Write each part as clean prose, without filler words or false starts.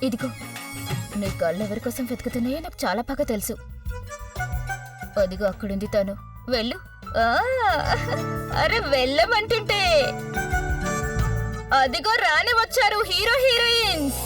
ఇదిగో నీ కళ్ళు ఎవరి కోసం వెతుకుతున్నాయో నాకు చాలా బాగా తెలుసు. అదిగో అక్కడుంది తను, వెళ్ళు. అరే వెళ్ళమంటుంటే అదిగో రాని వచ్చారు హీరో హీరోయిన్స్.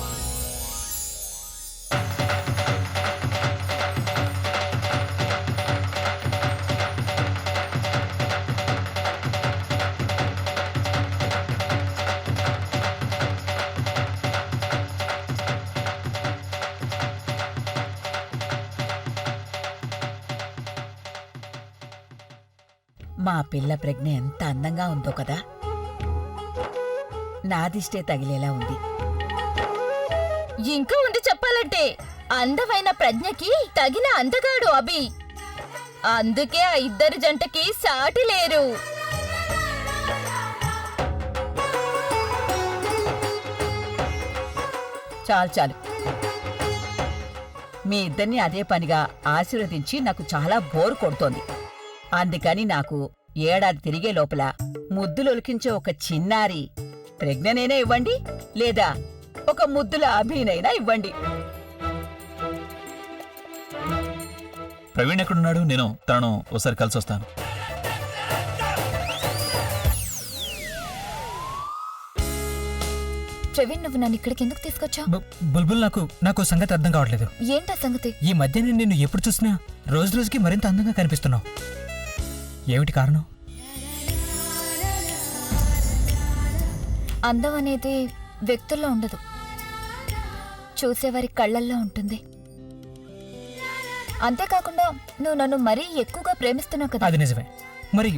మా పిల్ల ప్రజ్ఞ ఎంత అందంగా ఉందో కదా, నాదిష్టే తగిలేలా ఉంది. ఇంకా ఉంది చెప్పాలంటే, అందమైన ప్రజ్ఞకి తగిన అందగాడు అభి. అందుకే ఆ ఇద్దరి జంటకి సాటి లేరు. చాలు చాలు, మీ ఇద్దరిని అదే పనిగా ఆశీర్వదించి నాకు చాలా బోరు కొడుతోంది. అందుకని నాకు ఏడాది తిరిగే లోపల ముద్దులొలికించే ఒక చిన్నారి ప్రజ్ఞనైనా ఇవ్వండి, లేదా ఒక ముద్దుల అభినైనా ఇవ్వండి. ప్రవీణ్ ఎక్కడున్నాడు? నేను తనను ఒకసారి కలిసి వస్తాను. ప్రవీణ్, నువ్వు నన్ను ఇక్కడికి ఎందుకు తీసుకొచ్చావు? బుల్బుల్, నాకు సంగతి అర్థం కావట్లేదు. ఏంటా సంగతి? ఈ మధ్య నేను నిన్ను ఎప్పుడు చూసినా రోజు రోజుకి మరింత అందంగా కనిపిస్తున్నావు. ఏమిటి కారణం? అందం అనేది వ్యక్తుల్లో ఉండదు, చూసేవారి కళ్ళల్లో ఉంటుంది. అంతేకాకుండా నువ్వు నన్ను మరీ ఎక్కువగా ప్రేమిస్తున్నావు కదా. అది నిజమే. మరి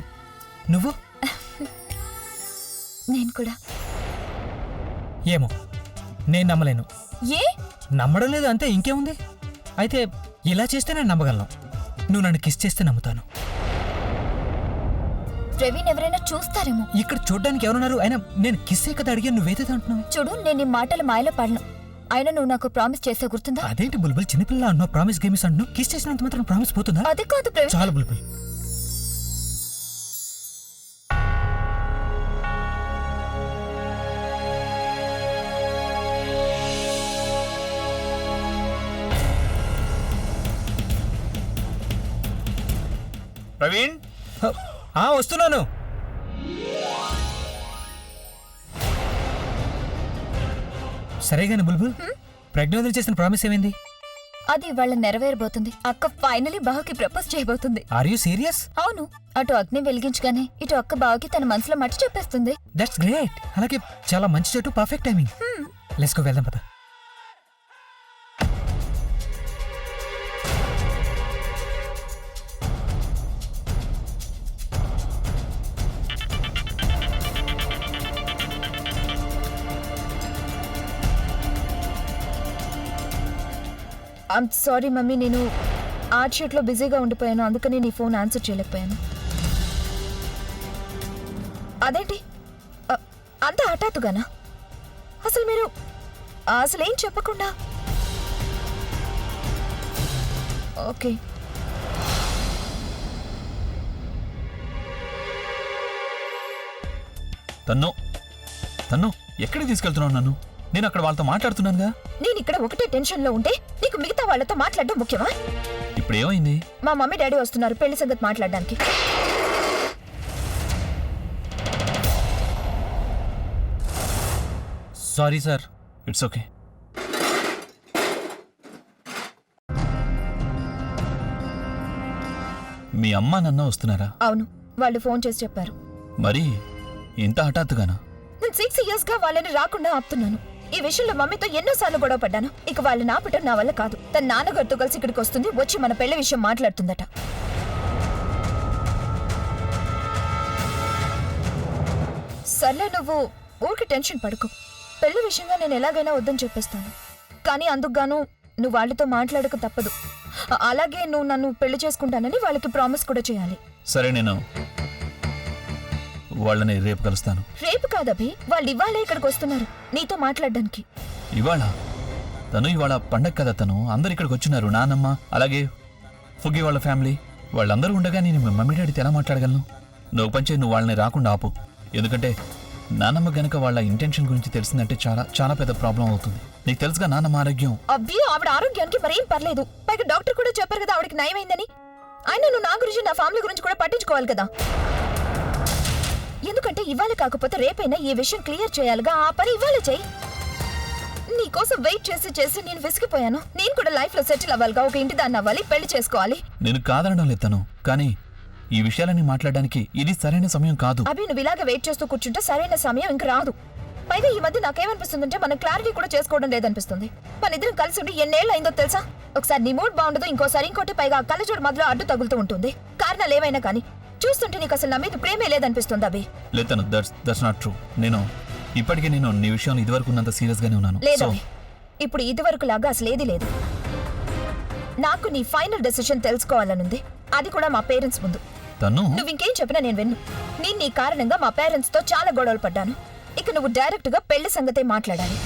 నువ్వు? నేను కూడా. ఏమో, నేను నమ్మలేను. ఏ? నమ్మడం లేదు అంతే, ఇంకేముంది. అయితే ఇలా చేస్తే నేను నమ్మగలను. నువ్వు నన్ను కిస్ చేస్తే నమ్ముతాను. ప్రవీణ్ ఎవరైనా చూస్తారేమో. ఇక్కడ చూడ్డానికి ఎవరున్నారు? అయినా నేను కిస్సే కదా అడిగాను, నువ్వేదేదో అంటున్నావు. చూడు, నేను ఈ మాటలు మాయలో పడను. అయినా నువ్వు నాకు ప్రామిస్ చేసే గుర్తుందా? అదేంటి బుల్బుల్, చిన్నపిల్ల అంటున్నావు, ప్రామిస్ గేమిస్ అంటున్నావు. కిస్ చేసినంత మాత్రం ప్రామిస్ పోతుందా? అది కాదు ప్రవీణ్. చాలు బుల్బుల్. ప్రవీణ్, వస్తున్నాను. సరేగాని బుల్బుల్, ప్రజ్ఞ వదిలి చేసిన ప్రామిస్ ఏమైంది? అది ఇవాళ నెరవేరబోతుంది. అక్క ఫైనలీ బావకి ప్రపోజ్ చేయబోతుంది. Are you serious? అవును. అటు అగ్ని వెలిగించగానే ఇటు అక్క బావకి తన మనసులో మట్టి చెప్పేస్తుంది. That's great. అలాగే చాలా మంచి చెట్టు, పర్ఫెక్ట్ టైమింగ్. లెట్స్ గో, వెళ్దాం పద. ఐమ్ సారీ మమ్మీ, నేను ఆర్ట్ షీట్లో బిజీగా ఉండిపోయాను, అందుకని నీ ఫోన్ ఆన్సర్ చేయలేకపోయాను. అదేంటి అంత హఠాత్తుగానా? అసలు మీరు అసలేం చెప్పకుండా? ఓకే. తన్ను ఎక్కడికి తీసుకెళ్తున్నావు నన్ను? నేను అక్కడ వాళ్ళతో మాట్లాడుతున్నానుగా. నేను ఇక్కడ ఒకటే టెన్షన్ లో ఉంటే నీకు మిగతా వాళ్ళతో మాట్లాడడం ముఖ్యమా? ఇప్పుడు ఏమైంది? మా మమ్మీ డాడీ వస్తున్నారు పెళ్లి సంగతి మాట్లాడడానికి. Sorry sir, it's okay. మీ అమ్మ నాన్న వస్తున్నారా? అవును, వాళ్ళు ఫోన్ చేసి చెప్పారు. మరి ఇంత హఠాత్తుగానా? నేను 6 years గా వాళ్ళని రాకుండా ఆపుతున్నాను. ఈ విషయంలో మమ్మీతో ఎన్నోసార్లు గొడవ పడ్డాను. ఇక వాళ్ళని ఆపటం నా వల్ల కాదు. తన నాన్నగారితో కలిసి ఇక్కడికి వస్తుంది, వచ్చి మన పెళ్లి విషయం మాట్లాడుతుందట. సర్లే, నువ్వు ఊరికి టెన్షన్ పడుకో. పెళ్లి విషయంగా నేను ఎలాగైనా వద్దని చెప్పేస్తాను. కానీ అందుకుగాను నువ్వు వాళ్ళతో మాట్లాడక తప్పదు. అలాగే నువ్వు నన్ను పెళ్లి చేసుకుంటానని వాళ్ళకి ప్రామిస్ కూడా చేయాలి. సరే, నేను వాళ్ళని రేపు కలుస్తాను. రేపు కాదభి, వాళ్ళు ఇవాళే ఇక్కడికి వస్తున్నారు నీతో మాట్లాడడానికి. ఇవాళ? ఇవాళ పండగ కదా, అందరు ఇక్కడికి వచ్చినారు. నానమ్మ, అలాగే ఫుగ్గి వాళ్ళ ఫ్యామిలీ, వాళ్ళందరూ ఉండగా నేను మమ్మీ డాడీతో ఎలా మాట్లాడగలను? నువ్వు పంచే, నువ్వు వాళ్ళని రాకుండా ఆపు. ఎందుకంటే నానమ్మ గనక వాళ్ళ ఇంటెన్షన్ గురించి తెలిసిందంటే చాలా చాలా పెద్ద ప్రాబ్లం అవుతుంది. నీకు తెలుసుగా నాన్నమ్మ ఆరోగ్యం. అబ్బి ఆవిడ ఆరోగ్యానికి మరేం పర్లేదు. పైగా డాక్టర్ కూడా చెప్పారు కదా ఆవిడకి నయమైందని. అయినా నువ్వు నా గురించి నా ఫ్యామిలీ గురించి కూడా పట్టించుకోవాలి కదా. ఎందుకంటే ఇవాళ కాకపోతే రేపైనా ఈ విషయం క్లియర్ చేయాలిగా. ఆ పని ఇవాళ చెయ్యి. నీకోసం వెయిట్ చేసి చేసి నేను విసిగిపోయాను. నేను కూడా లైఫ్ లో సెటిల్ అవ్వాలిగా, ఒక ఇంటి దాన్ని అవ్వాలి, పెళ్లి చేసుకోవాలి. నేను కాదనడం లేదు తను, కానీ ఈ విషయాలన్నీ మాట్లాడడానికి ఇది సరైన సమయం కాదు. అభి నువ్వు ఇలాగే వెయిట్ చేస్తూ కూర్చుంటే సరైన సమయం ఇంక రాదు. పైగా ఈ మధ్య నాకేమనిపిస్తుందంటే మనం క్లారిటీ కూడా చేసుకోవడం లేదనిపిస్తుంది. మన ఇద్దరం కలిసి ఉండి ఎన్నేళ్ళు అయిందో తెలుసా? ఒకసారి నీ మూడ్ బాగుండదు, ఇంకోసారి ఇంకోటి, పైగా కళ్ళజోడు మధ్యలో అడ్డు తగులుతూ ఉంటుంది. కారణాలు ఏవైనా కానీ చూస్తుంటే నీకు అసలు నా మీద ప్రేమే లేదనిపిస్తుంది అభి. లేదు తను, దట్స్ నాట్ ట్రూ. ఇప్పటికే నేను నీ విషయంలో ఇదివరకు ఉన్నంత సీరియస్ గానే ఉన్నాను. లేదభి, ఇప్పుడు ఇదివరకు లాగా అసలు ఏది లేదు. నాకు నీ ఫైనల్ డెసిషన్ తెలుసుకోవాలనుంది, అది కూడా మా పేరెంట్స్ ముందు. తను నువ్వు ఇంకేం చెప్పినా నేను విన్ను. నేను నీ కారణంగా మా పేరెంట్స్ తో చాలా గొడవలు పడ్డాను. ఇక నువ్వు డైరెక్ట్ గా పెళ్లి సంగతే మాట్లాడాలి.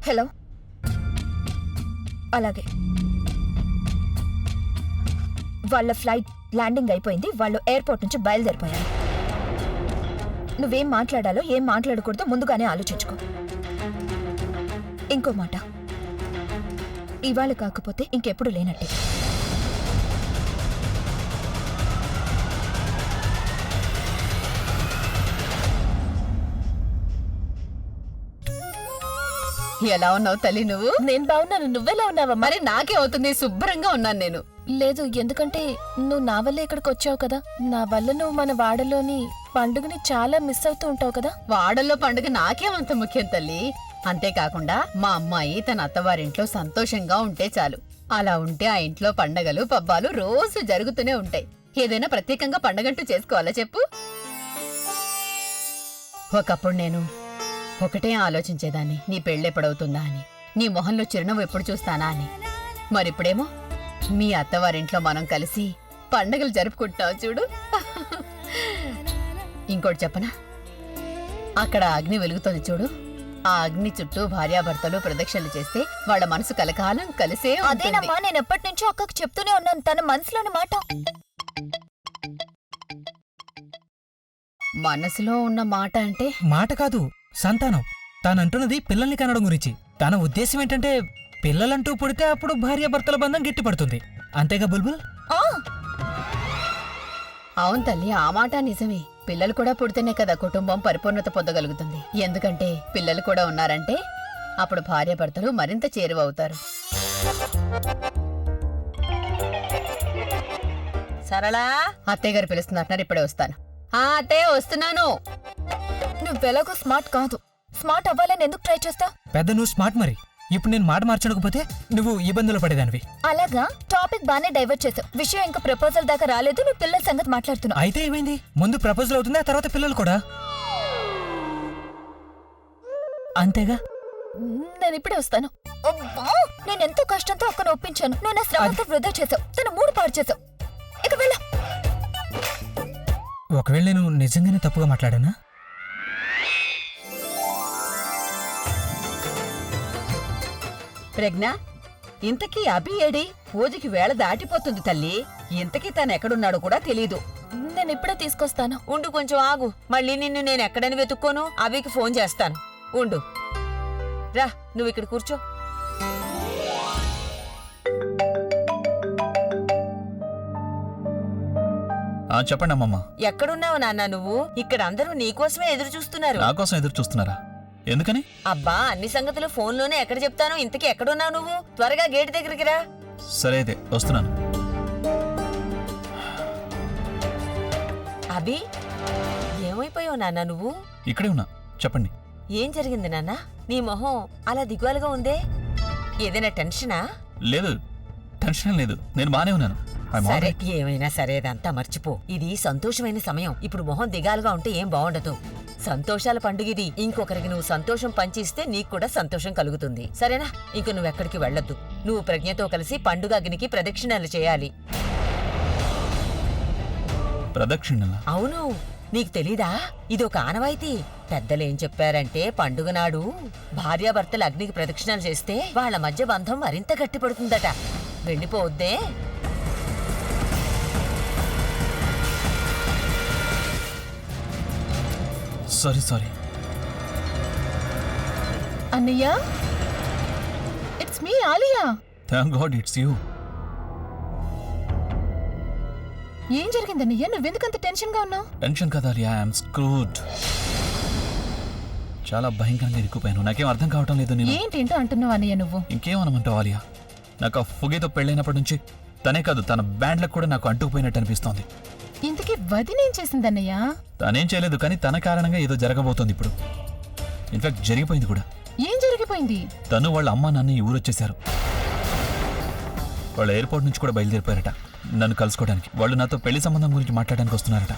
హలో, అలాగే. వాళ్ళ ఫ్లైట్ ల్యాండింగ్ అయిపోయింది. వాళ్ళు ఎయిర్పోర్ట్ నుంచి బయలుదేరిపోయారు. నువ్వేం మాట్లాడాలో ఏం మాట్లాడకూడదో ముందుగానే ఆలోచించుకో. ఇంకో మాట, ఇవాళ కాకపోతే ఇంకెప్పుడు లేనట్టే. ఎలా ఉన్నావు తల్లి నువ్వు? నేను బాగున్నాను, నువ్వెలా ఉన్నావమ్మా? మరి నాకే అవుతుంది, శుభ్రంగా ఉన్నాను నేను. లేదు, ఎందుకంటే నువ్వు నా వల్ల ఇక్కడికి వచ్చావు కదా. నా వల్ల నువ్వు మన వాడలోని పండుగని చాలా మిస్ అవుతూ ఉంటావు కదా. వాడల్లో పండుగ నాకేమంత ముఖ్యం తల్లి. అంతేకాకుండా మా అమ్మాయి తన అత్తవారింట్లో సంతోషంగా ఉంటే చాలు. అలా ఉంటే ఆ ఇంట్లో పండగలు పబ్బాలు రోజు జరుగుతూనే ఉంటాయి. ఏదైనా ప్రత్యేకంగా పండగంటూ చేసుకోవాలా చెప్పు? ఒకప్పుడు నేను ఒకటే ఆలోచించేదాన్ని, నీ పెళ్ళెప్పుడవుతుందా అని, నీ మొహంలో చిరునవ్వు ఎప్పుడు చూస్తానా అని. మరిప్పుడేమో మీ అత్తవారింట్లో మనం కలిసి పండగలు జరుపుకుంటున్నావు చూడు. ఇంకోటి చెప్పనా? అక్కడ అగ్ని వెలుగుతోంది చూడు. ఆ అగ్ని చుట్టూ భార్యాభర్తలు ప్రదక్షిణలు చేస్తే వాళ్ళ మనసు కలకాలం కలిసే ఉంటుంది. అదేనమ్మా, నేను ఎప్పటి నుంచో అక్కకు చెప్తూనే ఉన్నాను తన మనసులోని మాట. మనసులో ఉన్న మాట అంటే మాట కాదు, సంతానం. తానంటున్నది పిల్లల్ని కనడం గురించి. తన ఉద్దేశం ఏంటంటే పిల్లలంటూ పుడితే అప్పుడు భార్యాభర్తల బంధం గట్టిపడుతుంది. అంతేగా బుల్బుల్? అవును తల్లి, ఆ మాట నిజమే. పిల్లలు కూడా పుడితేనే కదా కుటుంబం పరిపూర్ణత పొందగలుగుతుంది. ఎందుకంటే పిల్లలు కూడా ఉన్నారంటే అప్పుడు భార్యాభర్తలు మరింత చేరువవుతారు. సరళా, అత్తయ్య గారు పిలుస్తున్నట్టున్నారు, ఇప్పుడే వస్తాను. అత్తయ్య వస్తున్నాను. నువ్వెలాగో స్మార్ట్ కాదు. స్మార్ట్ అవ్వాలని ఎందుకు ట్రై చేస్తావు? పెద్ద నువ్వు స్మార్ట్ మరి. ఇప్పుడు నేను మాట మార్చకపోతే నువ్వు ఇబ్బందులు పడేదానివి. అలాగా, టాపిక్ బానే డైవర్ట్ చేసావు. విషయం ఇంకా ప్రపోజల్ దాకా రాలేదు, నువ్వు పిల్లల సంగతి మాట్లాడుతున్నావు. అయితే ఏమైంది? ముందు ప్రపోజల్ అవుతుంది, ఆ తర్వాత పిల్లలు కూడా. అంతేగా? నేను ఇప్పుడే వస్తాను. అబ్బా, నేను ఎంతో కష్టంతో అక్కను ఒప్పించాను. నువ్వు నా శ్రమంతా వృధా చేసావు, తన మూడు పాడు చేసావు. ఇక వెళ్ళ. ఒకవేళ నేను నిజంగానే తప్పుగా మాట్లాడానా? ప్రజ్ఞ, ఇంతకీ అభి ఏడి? పూజకి వేళ దాటిపోతుంది తల్లి. ఇంతకీ తను ఎక్కడున్నాడో కూడా తెలీదు. నేను ఇప్పుడే తీసుకొస్తాను. ఉండు, కొంచెం ఆగు. మళ్ళీ నిన్ను నేను ఎక్కడని వెతుక్కోను. అవికి ఫోన్ చేస్తాను. ఉండు. రా, నువ్వు ఇక్కడ కూర్చో. చెప్పండి అమ్మమ్మ. ఎక్కడున్నావు నాన్న నువ్వు? ఇక్కడ అందరూ నీకోసమే ఎదురు చూస్తున్నారు. నా కోసం ఎదురు చూస్తున్నారా? ఎందుకని? అబ్బా, అన్ని సంగతులు ఫోన్లోనే ఎక్కడ చెప్తాను. ఇంతకీ ఎక్కడున్నావు నువ్వు? త్వరగా గేట్ దగ్గరికి రా. సరే అయితే వస్తున్నాను. అభి, ఏమైపోయావు నాన్న నువ్వు? ఇక్కడే ఉన్నా, చెప్పండి. ఏం జరిగింది నాన్న? నీ మొహం అలా దిగులుగా ఉందే. ఏదైనా టెన్షనా? లేదు, టెన్షన్ లేదు, నేను బానే ఉన్నాను. I'm all సరే, right. ఏమైనా సరే, అదంతా మర్చిపో. ఇది సంతోషమైన సమయం. ఇప్పుడు మొహం దిగాలుగా ఉంటే ఏం బాగుండదు. సంతోషాల పండుగిది. ఇంకొకరికి నువ్వు సంతోషం పంచిస్తే నీకు కూడా సంతోషం కలుగుతుంది. సరేనా? ఇంక నువ్వెక్కడికి వెళ్ళొద్దు. నువ్వు ప్రజ్ఞతో కలిసి పండుగ అగ్నికి ప్రదక్షిణలు చేయాలి. ప్రదక్షిణలా? అవును, నీకు తెలీదా? ఇదొక ఆనవాయితీ. పెద్దలేం చెప్పారంటే పండుగ నాడు భార్యాభర్తలు అగ్నికి ప్రదక్షిణలు చేస్తే వాళ్ళ మధ్య బంధం మరింత గట్టిపడుతుందట. వెళ్ళిపోవద్దే. సారీ. అన్నయ్య, it's me Alia. Thank God it's you. ఏం జరిగిందన్నయ్య? నువ్వెందుకంత టెన్షన్ గా ఉన్నావు? టెన్షన్ కదా ఆలియా, ఐఎమ్ స్క్రూడ్. చాలా భయంకరంగా ఇరుక్కుపోయాను. నాకేం అర్థం కావటం లేదు. నేను ఏంటేంటో అంటున్నావు అన్నయ్య నువ్వు. ఇంకేమనమంటావు ఆలియా? నాకు ఆ ఫుగేతో పెళ్ళైనప్పటి నుంచి తనే కాదు, తన బ్యాండ్లకు కూడా నాకు అంటుకుపోయినట్టు అనిపిస్తోంది. ఇంతకీ వదినేం చేసిందన్నయ్య? తనేం చేయలేదు, కానీ తన కారణంగా ఏదో జరగబోతోంది ఇప్పుడు. ఇన్ఫాక్ట్ జరిగిపోయింది కూడా. ఏం జరిగిపోయింది? తను వాళ్ళ అమ్మా నాన్న ఈ ఊరొచ్చేశారు. వాళ్ళ ఎయిర్పోర్ట్ నుంచి కూడా బయలుదేరిపోయారట నన్ను కలుసుకోవడానికి. వాళ్ళు నాతో పెళ్లి సంబంధం గురించి మాట్లాడడానికి వస్తున్నారట.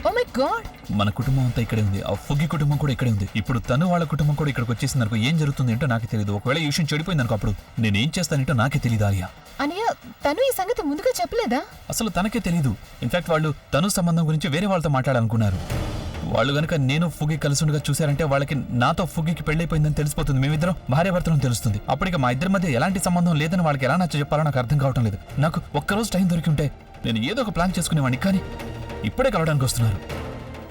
Oh my God. మన కుటుంబం అంతా ఇక్కడే ఉంది, ఆ ఫుగ్గి కుటుంబం కూడా ఇక్కడే ఉంది. ఇప్పుడు తను వాళ్ళ కుటుంబం కూడా ఇక్కడికి వచ్చేసింది అనుకో, ఏం జరుగుతుంది ఏంటో నాకే తెలియదు. ఒకవేళ ఈ విషయం చెడిపోయింది అనుకో, అప్పుడు నేనేం చేస్తానేంటో నాకే తెలియదు ఆలియా. అన్నయ్య, తను ఈ సంగతి ముందుగా చెప్పలేదా? అసలు తనకే తెలీదు. ఇన్ఫాక్ట్ వాళ్ళు తను సంబంధం గురించి వేరే వాళ్ళతో మాట్లాడాలనుకున్నారు. వాళ్ళు గనుక నేను ఫుగ్గి కలిసి ఉండగా చూశారంటే వాళ్ళకి నాతో ఫుగ్గికి పెళ్ళైపోయిందని తెలిసిపోతుంది. మేమిద్దరం భార్యాభర్తలను తెలుస్తుంది. అప్పటికి మా ఇద్దరి మధ్య ఎలాంటి సంబంధం లేదని వాళ్ళకి ఎలా నచ్చ చెప్పాలో నాకు అర్థం కావటం లేదు. నాకు ఒక్కరోజు టైం దొరికి ఉంటే నేను ఏదో ఒక ప్లాన్ చేసుకునేవాడిని, కానీ ఇప్పుడే కలవడానికి వస్తున్నారు.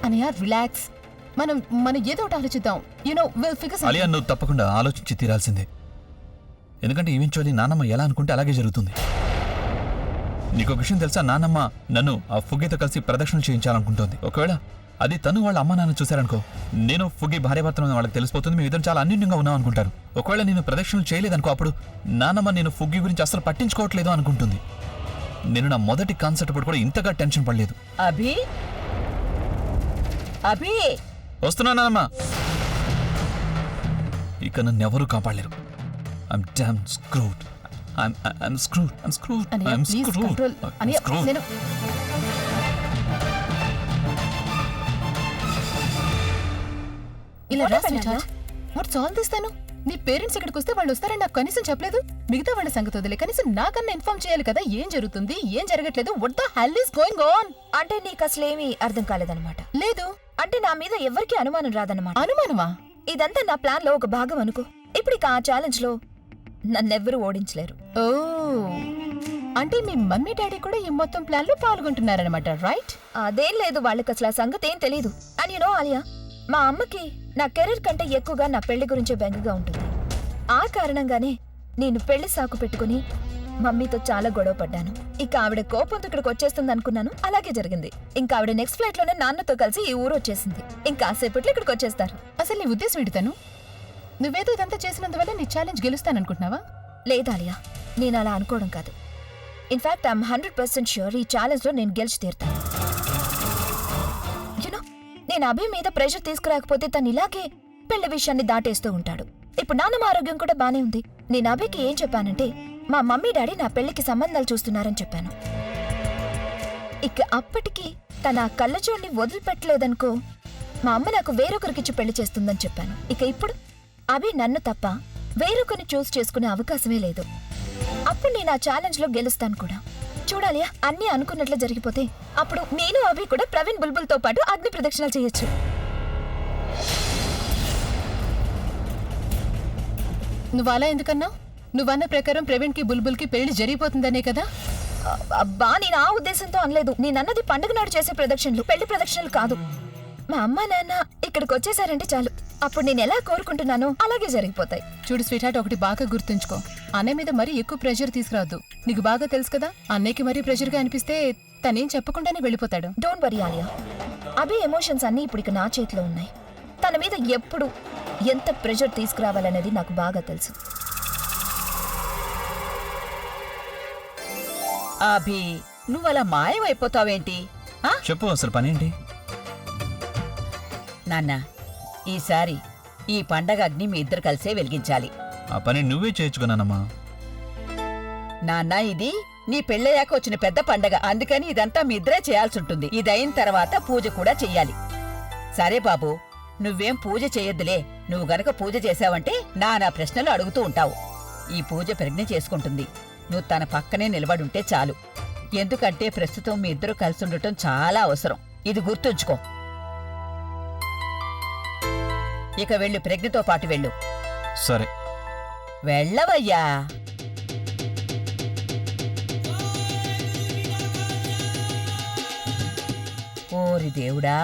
అన్నయ్య, రిలాక్స్. మనం ఏదో ఒకటి ఆలోచిద్దాం. Will figure. అలియా, నువ్వు తప్పకుండా ఆలోచించి తీరాల్సిందే. ఎందుకంటే ఈవెంచువల్లీ నాన్నమ్మ ఎలా అనుకుంటే అలాగే జరుగుతుంది. నీకు ఒక విషయం తెలుసా? నాన్నమ్మ నన్ను ఆ ఫుగ్గితో కలిసి ప్రదక్షిణలు చేయించాలనుకుంటోంది. ఒకవేళ అది తను వాళ్ళ అమ్మ నాన్న చూశారనుకో, నేను ఫుగ్గి భార్యాభర్తలను వాళ్ళకి తెలిసిపోతుంది. మేము ఇద్దరం చాలా అన్యోన్యంగా ఉన్నాం అనుకుంటారు. ఒకవేళ నేను ప్రదక్షిణలు చేయలేదనుకో, అప్పుడు నాన్నమ్మ నేను ఫుగ్గి గురించి అసలు పట్టించుకోవట్లేదు అనుకుంటుంది. నేను నా మొదటి కాన్సెప్ట్ అప్పుడు కూడా ఇంతగా టెన్షన్ పడలేదు. అభి అభి వస్తున్నా నాన్నమ్మ. ఇక నన్ను ఎవరూ కాపాడలేరు. I'm damn screwed. I'm screwed. I'm screwed. అన్నయ్య, I'm please screwed. Control. I'm అన్నయ్య, screwed. నేను ఇలా రా స్వీట్. Watts all this? తను నీ పేరెంట్స్ ఇక్కడికి వస్తే వాళ్ళు వస్తారని నాకు కనీసం చెప్పలేదు. మిగతా వాళ్ళ సంగతి వదిలే, కనీసం నాకన్నా ఇన్ఫార్మ్ చేయాలి కదా. ఏం జరుగుతుంది, ఏం జరగట్లేదు? What the hell is going on? అంటే నీకు అసలేమీ అర్థం కాలేదన్నమాట. లేదు. అంటే నా మీద ఎవరికీ అనుమానం రాదన్నమాట. అనుమానమా? ఇదంతా నా ప్లాన్ లో ఒక భాగం అనుకో. ఇప్పుడు ఇక ఆ ఛాలెంజ్ లో నన్నెవ్వరూ ఓడించలేరు. ఓ, అంటే మీ మమ్మీ డాడీ కూడా ఈ మొత్తం ప్లాన్ లో పాల్గొంటున్నారనమాట, రైట్? అదేం లేదు, వాళ్ళకి అసలు ఆ సంగతి ఏం తెలీదు. అని ఆలియా, మా అమ్మకి నా కెరీర్ కంటే ఎక్కువగా నా పెళ్లి గురించే బెంగగా ఉంటుంది. ఆ కారణంగానే నేను పెళ్లి సాకు పెట్టుకుని మమ్మీతో చాలా గొడవ పడ్డాను. ఇక ఆవిడ కోపంతో ఇక్కడికి వచ్చేస్తుంది అనుకున్నాను, అలాగే జరిగింది. ఇంకా ఆవిడ నెక్స్ట్ ఫ్లైట్ లోనే నాన్నతో కలిసి ఈ ఊరు వచ్చేసింది. ఇంకా సేపట్లో ఇక్కడికి వచ్చేస్తారు. అసలు నీ ఉద్దేశం ఏంటి? నువ్వేదో ఇదంతా చేసినందువల్ల నీ ఛాలెంజ్ గెలుస్తాననుకుంటున్నావా? లేదాలియా, నేను అలా అనుకోవడం కాదు. ఇన్ఫాక్ట్ ఐఎమ్ 100% ష్యూర్ ఈ ఛాలెంజ్ లో నేను గెలిచి తీరుతాను. నేను అభి మీద ప్రెషర్ తీసుకురాకపోతే తను ఇలాగే పెళ్లి విషయాన్ని దాటేస్తూ ఉంటాడు. ఇప్పుడు నాన్నమ్మ ఆరోగ్యం కూడా బానే ఉంది. నేను అభికి ఏం చెప్పానంటే మా మమ్మీ డాడీ నా పెళ్లికి సంబంధాలు చూస్తున్నారని చెప్పాను. ఇక అప్పటికి తన ఆ కళ్ళజోడిని వదిలిపెట్టలేదనుకో, మా అమ్మ నాకు వేరొకరికిచ్చి పెళ్లి చేస్తుందని చెప్పాను. ఇక ఇప్పుడు అభి నన్ను తప్ప వేరొకరిని చూస్ చేసుకునే అవకాశమే లేదు. అప్పుడు నేను ఆ ఛాలెంజ్ లో గెలుస్తాను కూడా. చూడాలి, అన్నీ అనుకున్నట్లు జరిగిపోతే అప్పుడు నేను అభి కూడా ప్రవీణ్ బుల్బుల్ తో పాటు అగ్ని ప్రదక్షిణలు చేయొచ్చు. నువ్వు అలా ఎందుకన్నావు? నువ్వన్న ప్రకారం ప్రవీణ్ కి బుల్బుల్ కి పెళ్లి జరిగిపోతుందనే కదా? అబ్బా, నేను ఆ ఉద్దేశంతో అనలేదు. నేనన్నది పండుగ నాడు చేసే ప్రదక్షిణలు, పెళ్లి ప్రదక్షిణలు కాదు. మా అమ్మ నాన్న ఇక్కడికి వచ్చేసారంటే చాలు, అప్పుడు నేను ఎలా కోరుకుంటున్నానో అలాగే జరిగిపోతాయి. చూడు స్వీట్ హార్ట్, ఒకటి బాగా గుర్తుంచుకో. అన్నయ్య మీద మరీ ఎక్కువ ప్రెషర్ తీసుకురావద్దు. నీకు బాగా తెలుసు కదా, అన్నయ్యకి మరీ ప్రెషర్ గా అనిపిస్తే తనేం చెప్పకుండానే వెళ్ళిపోతాడు. Don't worry Alia, Abhi emotions అన్నీ ఇప్పుడు ఇక నా చేతిలో ఉన్నాయి. తన మీద ఎప్పుడు ఎంత ప్రెషర్ తీసుకురావాలనేది నాకు బాగా తెలుసు. అభి, నువ్వలా మాయమైపోతావేంటి? చెప్పు, అసలు పనేంటి? నాన్న, ఈసారి ఈ పండగ అగ్ని మీ ఇద్దరు కలిసే వెలిగించాలి. ఆ పని నువ్వే చేయొచ్చుకున్నానమ్మా. నాన్న, ఇది నీ పెళ్ళయ్యాక వచ్చిన పెద్ద పండగ, అందుకని ఇదంతా మీ ఇద్దరే చేయాల్సి ఉంటుంది. ఇదైన తర్వాత పూజ కూడా చెయ్యాలి. సరే బాబు, నువ్వేం పూజ చేయొద్దులే. నువ్వు గనక పూజ చేశావంటే నానా ప్రశ్నలు అడుగుతూ ఉంటావు. ఈ పూజ ప్రజ్ఞ చేసుకుంటుంది. నువ్వు తన పక్కనే నిలబడుంటే చాలు. ఎందుకంటే ప్రస్తుతం మీ ఇద్దరు కలిసి ఉండటం చాలా అవసరం. ఇది గుర్తుంచుకో. ఇక వెళ్ళు, ప్రజ్ఞతో పాటు వెళ్ళు. సరే. వెళ్ళవయ్యా. ఓరి దేవుడా.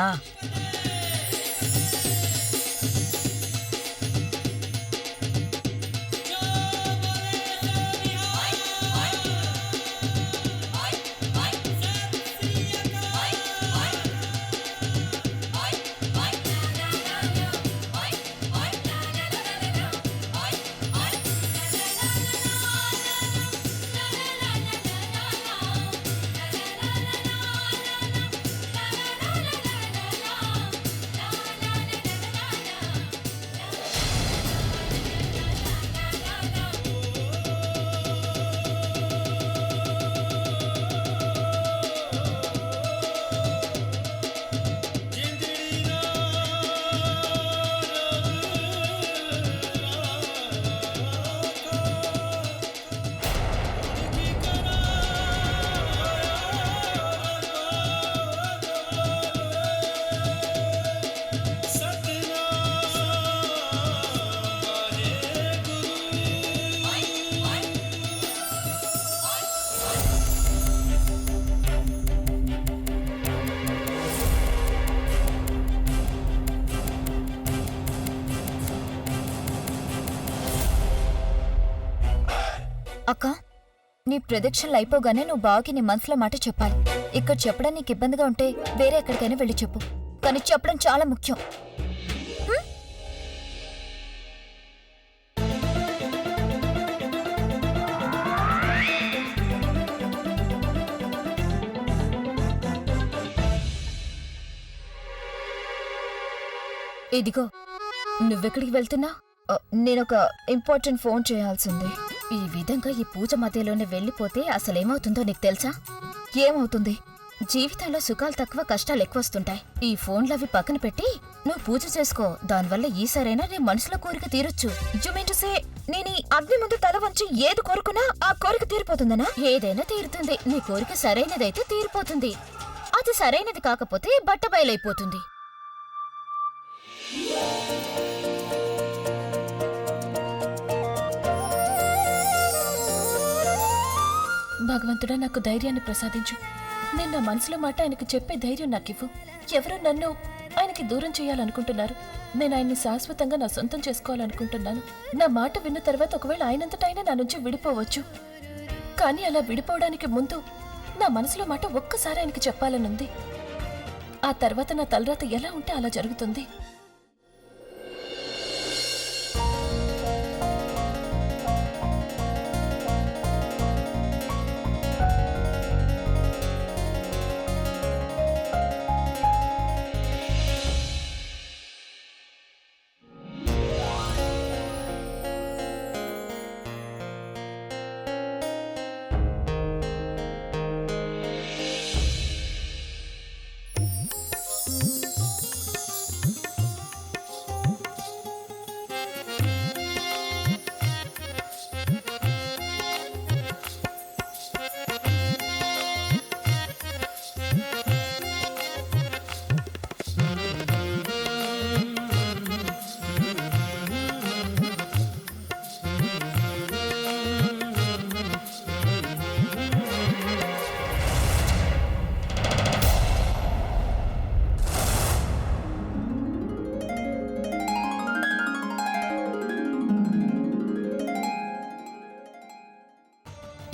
అక్క, నీ ప్రదక్షిణలు అయిపోగానే నువ్వు బావకి నీ మనసులో మాట చెప్పాలి. ఇక్కడ చెప్పడం నీకు ఇబ్బందిగా ఉంటే వేరే ఎక్కడికైనా వెళ్ళి చెప్పు, కానీ చెప్పడం చాలా ముఖ్యం. హ్మ్? ఇదిగో, నువ్వెక్కడికి వెళ్తున్నా? నేనొక ఇంపార్టెంట్ ఫోన్ చేయాల్సింది. ఈ విధంగా ఈ పూజ మధ్యలోనే వెళ్ళిపోతే అసలేమవుతుందో నీకు తెలుసా? ఏమవుతుంది? జీవితంలో సుఖాలు తక్కువ, కష్టాలు ఎక్కువ వస్తుంటాయి. ఈ ఫోన్లవి పక్కన పెట్టి నువ్వు పూజ చేసుకో. దానివల్ల ఈసారైనా నీ మనసులో కోరిక తీరొచ్చు. యు మీన్ టు సే, నేను ఈ అగ్ని ముందు తల వంచి ఏది కోరుకున్నా ఆ కోరిక తీరిపోతుందనా? ఏదైనా తీరుతుంది. నీ కోరిక సరైనదైతే తీరిపోతుంది. అది సరైనది కాకపోతే బట్ట బయలైపోతుంది. భగవంతుడా, నాకు ధైర్యాన్ని ప్రసాదించు. నేను నా మనసులో మాట ఆయనకు చెప్పే ధైర్యం నాకివ్వు. ఎవరో నన్ను ఆయనకి దూరం చేయాలనుకుంటున్నారు. నేను ఆయన్ని శాశ్వతంగా నా సొంతం చేసుకోవాలనుకుంటున్నాను. నా మాట విన్న తర్వాత ఒకవేళ ఆయనంతటా ఆయన నా నుంచి విడిపోవచ్చు. కానీ అలా విడిపోవడానికి ముందు నా మనసులో మాట ఒక్కసారి ఆయనకి చెప్పాలనుంది. ఆ తర్వాత నా తలరాత ఎలా ఉంటే అలా జరుగుతుంది.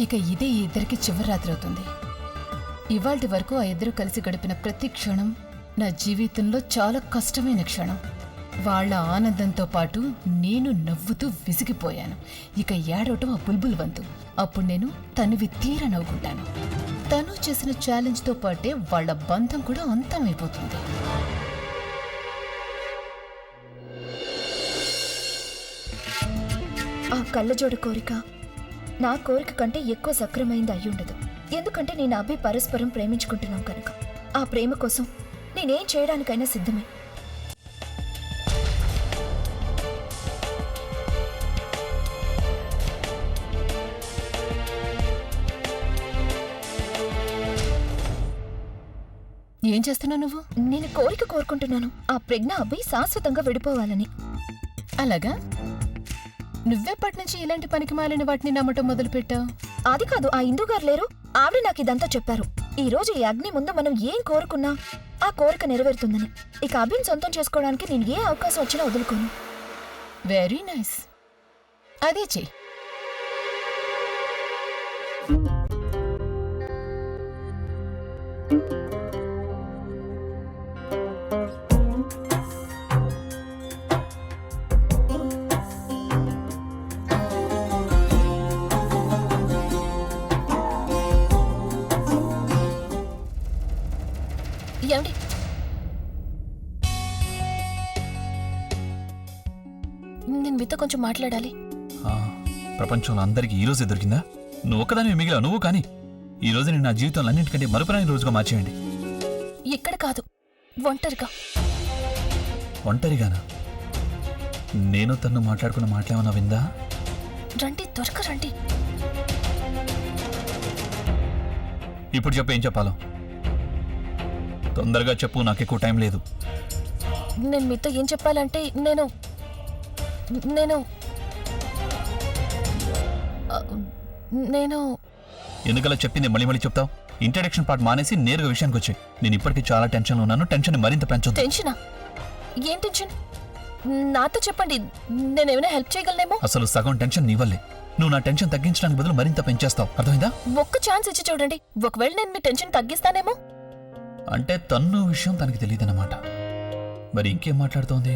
ఇక ఇదే ఈ ఇద్దరికి చివరి రాత్రి అవుతుంది. ఇవాల్టి వరకు ఆ ఇద్దరు కలిసి గడిపిన ప్రతి క్షణం నా జీవితంలో చాలా కష్టమైన క్షణం. వాళ్ళ ఆనందంతో పాటు నేను నవ్వుతూ విసిగిపోయాను. ఇక ఏడవటం ఆ బుల్బుల్ వంతు. అప్పుడు నేను తనువి తీర నవ్వుకుంటాను. తను చేసిన ఛాలెంజ్తో పాటే వాళ్ళ బంధం కూడా అంతమైపోతుంది. ఆ కళ్ళజోడు కోరిక నా కోరిక కంటే ఎక్కువ సక్రమైంది అయ్యుండదు. ఎందుకంటే నేను అభి పరస్పరం ప్రేమించుకుంటున్నాం కనుక. ఆ ప్రేమ కోసం నేనేం చేయడానికైనా సిద్ధమే. ఏం చేస్తున్నావు నువ్వు? నేను కోరిక కోరుకుంటున్నాను, ఆ ప్రజ్ఞ అభి శాశ్వతంగా విడిపోవాలని. అలాగా? నువ్వెప్పటి నుంచి ఇలాంటి పనికి మాలిన వాటిని నమ్మటం మొదలుపెట్టావు? అది కాదు, ఆ ఇందు గారు లేరు, ఆవిడ నాకు ఇదంతా చెప్పారు. ఈ రోజు ఈ అగ్ని ముందు మనం ఏం కోరుకున్నా ఆ కోరిక నెరవేరుతుందని. ఇక అభిని సొంతం చేసుకోవడానికి నేను ఏ అవకాశం వచ్చినా వదులుకోను. వెరీ నైస్, అదే చెయ్యి. ఏమండి, నేను మీతో కొంచెం మాట్లాడాలి. ప్రపంచంలో అందరికీ ఈ రోజే దొరికిందా? నువ్వు ఒక్కదానివి మిగిలా. నువ్వు కానీ ఈ రోజు నేను నా జీవితంలో అన్నింటికంటే మరుపురాని రోజుగా మార్చేయండి. ఇక్కడ కాదు, ఒంటరిగా. ఒంటరిగానా? నేను తను మాట్లాడుకున్న మాటలేమన్నా విందా? రండి, త్వరగా రండి. ఇప్పుడు చెప్పు, ఏం చెప్పాలో తొందరగా చెప్పు, నాకు ఎక్కువ టైం లేదు. నేను మీతో ఏం చెప్పాలంటే నేను నేను నేను ఎందుకలా చెప్పింది మళ్ళీ మళ్ళీ చెప్తావు? ఇంట్రడక్షన్ పార్ట్ మానేసి నేరుగా విషయానికి వచ్చాయి. నేను ఇప్పటికీ చాలా టెన్షన్లో ఉన్నాను. టెన్షన్ మరింత పెంచొద్దు. టెన్షనా? ఏం టెన్షన్? నాతో చెప్పండి, నేనేమైనా హెల్ప్ చేయగలనేమో. అసలు సగం టెన్షన్ నీ వల్లే. నువ్వు నా టెన్షన్ తగ్గించడానికి బదులు మరింత పెంచేస్తావు. అర్థమైందా? ఒక్క ఛాన్స్ ఇచ్చి చూడండి, ఒకవేళ నేను మీ టెన్షన్ తగ్గిస్తానేమో. అంటే తన్ను విషయం తనకి తెలియదన్నమాట. మరి ఇంకేం మాట్లాడుతోంది?